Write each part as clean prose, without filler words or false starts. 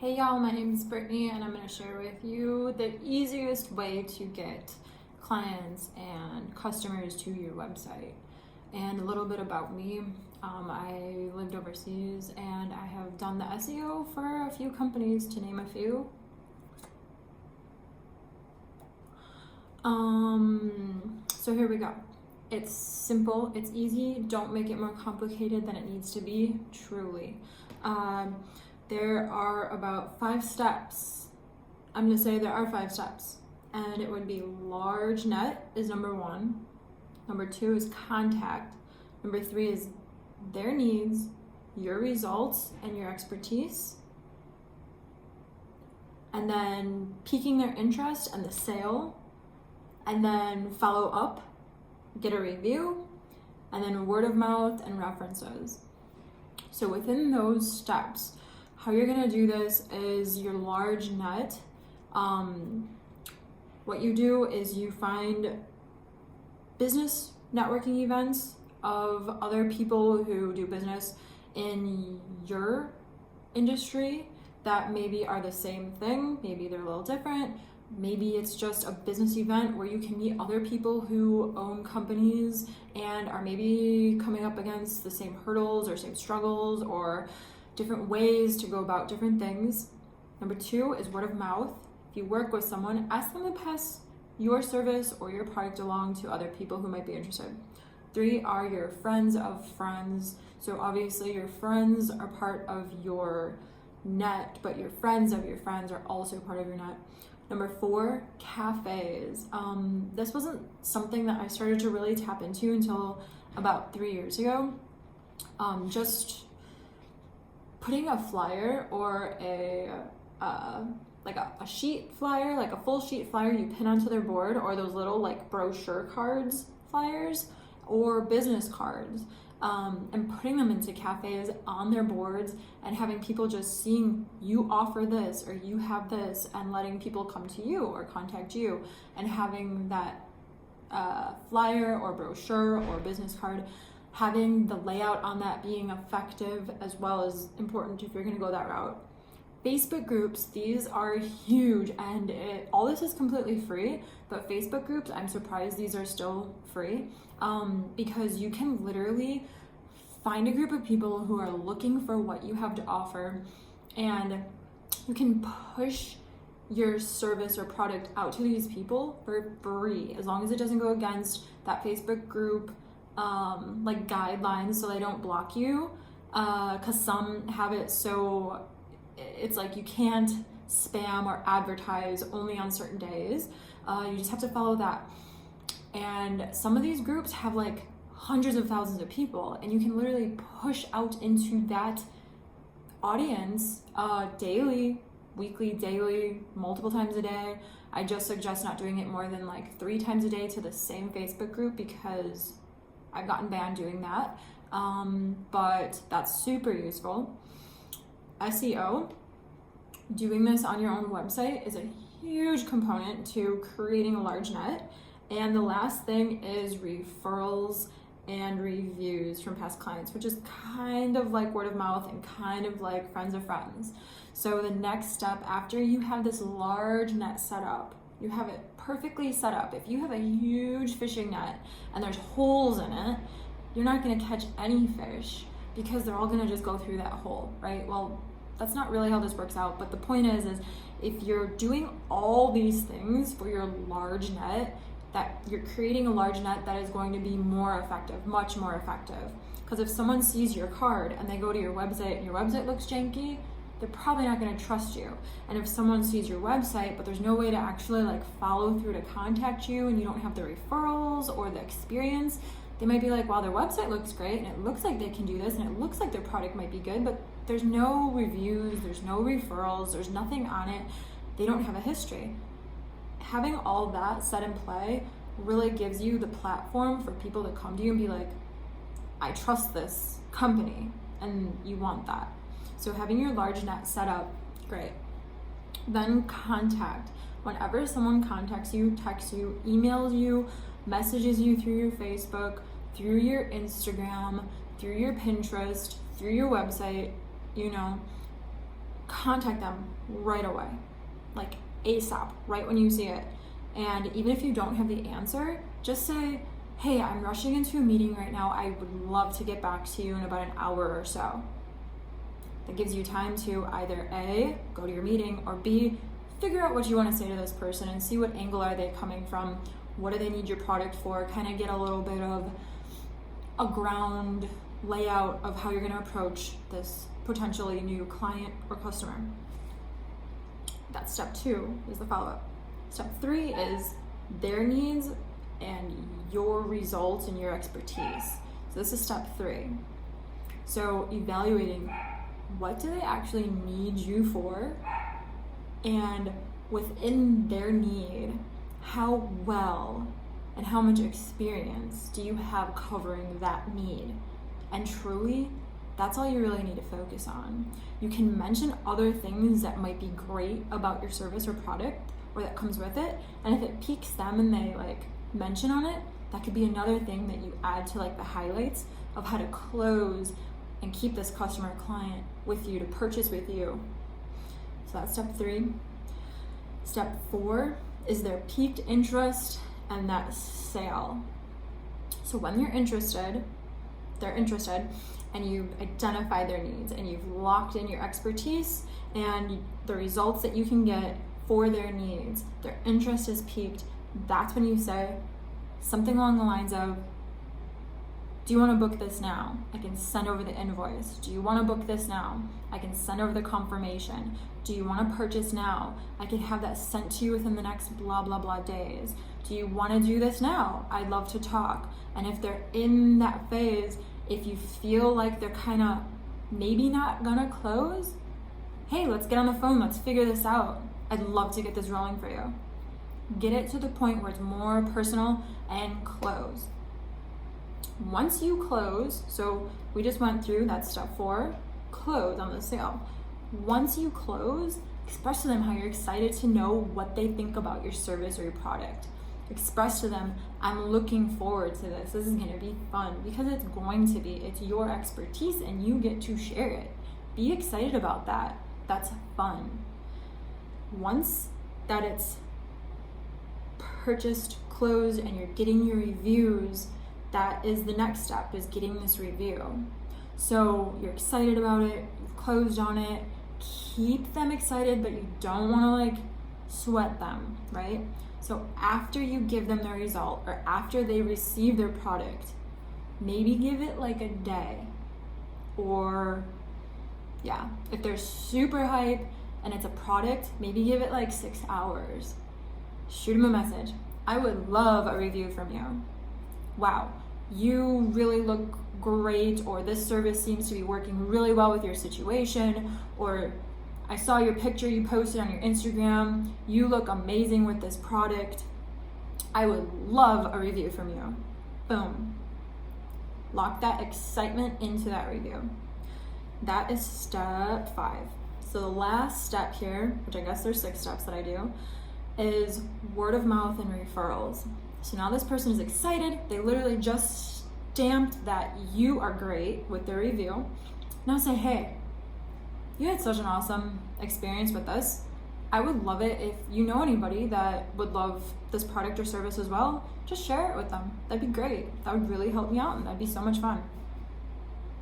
Hey y'all, my name is Brittany and I'm going to share with you the easiest way to get clients and customers to your website. And a little bit about me. I lived overseas and I have done the SEO for a few companies, to name a few. So here we go. It's simple, it's easy, don't make it more complicated than it needs to be, truly. There are about 5 steps. I'm going to say there are 5 steps. And it would be large net is number 1. Number 2 is contact. Number 3 is their needs, your results, and your expertise. And then piquing their interest and the sale. And then follow up, get a review, and then word of mouth and references. So within those steps, how you're gonna do this is your large net. What you do is you find business networking events of other people who do business in your industry that maybe are the same thing, maybe they're a little different. Maybe it's just a business event where you can meet other people who own companies and are maybe coming up against the same hurdles or same struggles or different ways to go about different things. Number 2 is word of mouth. If you work with someone, ask them to pass your service or your product along to other people who might be interested. 3 are your friends of friends. So obviously your friends are part of your net, but your friends of your friends are also part of your net. Number 4, cafes. This wasn't something that I started to really tap into until about 3 years ago. Just putting a flyer or a sheet flyer, like a full sheet flyer you pin onto their board, or those little like brochure cards flyers or business cards, and putting them into cafes on their boards and having people just seeing you offer this or you have this and letting people come to you or contact you, and having that flyer or brochure or business card, having the layout on that being effective as well as important if you're going to go that route. Facebook groups, these are huge, and all this is completely free, but Facebook groups, I'm surprised these are still free, because you can literally find a group of people who are looking for what you have to offer, and you can push your service or product out to these people for free, as long as it doesn't go against that Facebook group like guidelines, so they don't block you, because some have it so it's like you can't spam or advertise only on certain days. You just have to follow that. And some of these groups have like hundreds of thousands of people, and you can literally push out into that audience daily, weekly, daily, multiple times a day. I just suggest not doing it more than like 3 times a day to the same Facebook group, because I've gotten banned doing that, but that's super useful. SEO, doing this on your own website is a huge component to creating a large net. And the last thing is referrals and reviews from past clients, which is kind of like word of mouth and kind of like friends of friends. So the next step after you have this large net set up, you have it perfectly set up. If you have a huge fishing net and there's holes in it, you're not going to catch any fish because they're all going to just go through that hole, right? Well, that's not really how this works out, but the point is if you're doing all these things for your large net, that you're creating a large net that is going to be more effective, much more effective. Because if someone sees your card and they go to your website and your website looks janky, they're probably not going to trust you. And if someone sees your website but there's no way to actually like follow through to contact you, and you don't have the referrals or the experience, they might be like, wow, their website looks great and it looks like they can do this and it looks like their product might be good, but there's no reviews, there's no referrals, there's nothing on it. They don't have a history. Having all that set in play really gives you the platform for people to come to you and be like, I trust this company, and you want that. So having your large net set up, great. Then contact. Whenever someone contacts you, texts you, emails you, messages you through your Facebook, through your Instagram, through your Pinterest, through your website, contact them right away, like ASAP, right when you see it. And even if you don't have the answer, just say, hey, I'm rushing into a meeting right now. I would love to get back to you in about an hour or so. That gives you time to either A, go to your meeting, or B, figure out what you want to say to this person and see what angle are they coming from, what do they need your product for, kind of get a little bit of a ground layout of how you're going to approach this potentially new client or customer. That's step 2 is the follow-up. Step 3 is their needs and your results and your expertise. So this is step 3. So evaluating what do they actually need you for, and within their need, how well and how much experience do you have covering that need? And truly, that's all you really need to focus on. You can mention other things that might be great about your service or product or that comes with it, and if it piques them and they like mention on it, that could be another thing that you add to like the highlights of how to close and keep this customer or client with you to purchase with you. So that's step 3. Step 4 is their piqued interest and that sale. So when they're interested, and you've identified their needs and you've locked in your expertise and the results that you can get for their needs, their interest is piqued, that's when you say something along the lines of, do you want to book this now? I can send over the invoice. Do you want to book this now? I can send over the confirmation. Do you want to purchase now? I can have that sent to you within the next blah, blah, blah days. Do you want to do this now? I'd love to talk. And if they're in that phase, if you feel like they're kind of maybe not gonna close, hey, let's get on the phone. Let's figure this out. I'd love to get this rolling for you. Get it to the point where it's more personal and close. Once you close, so we just went through that step 4, close on the sale. Once you close, express to them how you're excited to know what they think about your service or your product. Express to them, I'm looking forward to this. This is going to be fun, because it's going to be. It's your expertise and you get to share it. Be excited about that. That's fun. Once that it's purchased, closed, and you're getting your reviews, that is the next step, is getting this review. So you're excited about it, you've closed on it, keep them excited, but you don't want to like sweat them, right? So after you give them the result, or after they receive their product, maybe give it like a day. Or if they're super hype and it's a product, maybe give it like 6 hours. Shoot them a message. I would love a review from you. Wow, you really look great, or this service seems to be working really well with your situation, or I saw your picture you posted on your Instagram. You look amazing with this product. I would love a review from you. Boom. Lock that excitement into that review. That is step 5. So the last step here, which I guess there's 6 steps that I do, is word of mouth and referrals. So now this person is excited. They literally just stamped that you are great with their review. Now say, hey, you had such an awesome experience with this. I would love it if you know anybody that would love this product or service as well. Just share it with them. That'd be great. That would really help me out, and that'd be so much fun.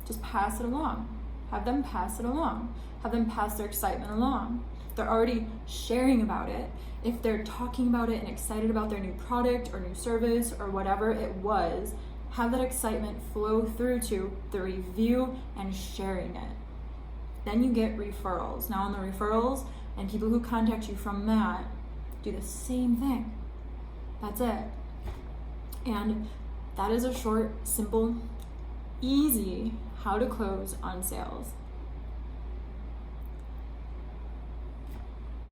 Just pass it along. Have them pass it along. Have them pass their excitement along. They're already sharing about it. If they're talking about it and excited about their new product or new service or whatever it was, have that excitement flow through to the review and sharing it. Then you get referrals. Now on the referrals and people who contact you from that, do the same thing. That's it. And that is a short, simple, easy how to close on sales.